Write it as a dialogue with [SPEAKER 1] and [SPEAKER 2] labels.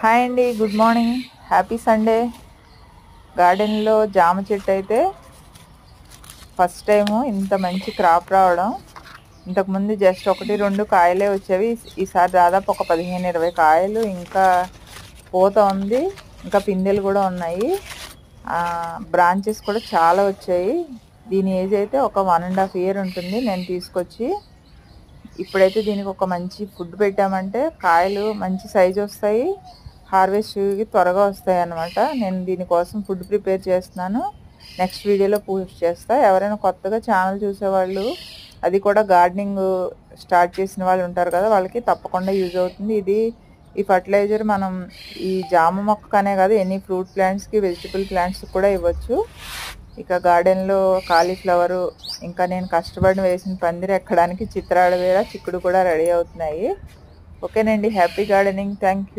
[SPEAKER 1] Hi అండి, good morning, happy Sunday. గార్డెన్లో జామ చెట్టు అయితే ఫస్ట్ టైము ఇంత మంచి క్రాప్ రావడం. ఇంతకుముందు జస్ట్ 1-2 కాయలే వచ్చేవి. ఈసారి దాదాపు ఒక 15-20 కాయలు, ఇంకా పూత ఉంది, ఇంకా పిందెలు కూడా ఉన్నాయి. బ్రాంచెస్ కూడా చాలా వచ్చాయి. దీని ఏజ్ అయితే ఒక 1.5 year ఉంటుంది. నేను తీసుకొచ్చి ఇప్పుడైతే దీనికి ఒక మంచి ఫుడ్ పెట్టామంటే కాయలు మంచి సైజు వస్తాయి, హార్వెస్ట్కి త్వరగా వస్తాయి అన్నమాట. నేను దీనికోసం ఫుడ్ ప్రిపేర్ చేస్తున్నాను, నెక్స్ట్ వీడియోలో పోస్ట్ చేస్తా. ఎవరైనా కొత్తగా ఛానల్ చూసేవాళ్ళు, అది కూడా గార్డెనింగ్ స్టార్ట్ చేసిన వాళ్ళు ఉంటారు కదా, వాళ్ళకి తప్పకుండా యూజ్ అవుతుంది. ఈ ఫర్టిలైజర్ మనం ఈ జామ మొక్కనే కాదు, ఎనీ ఫ్రూట్ ప్లాంట్స్కి, వెజిటబుల్ ప్లాంట్స్కి కూడా ఇవ్వచ్చు. ఇక గార్డెన్లో కాలీఫ్లవరు, ఇంకా నేను కష్టపడి వేసిన పందిరి ఎక్కడానికి చిత్రాల వేర చిక్కుడు కూడా రెడీ అవుతున్నాయి. ఓకేనండి, హ్యాపీ గార్డెనింగ్, థ్యాంక్ యూ.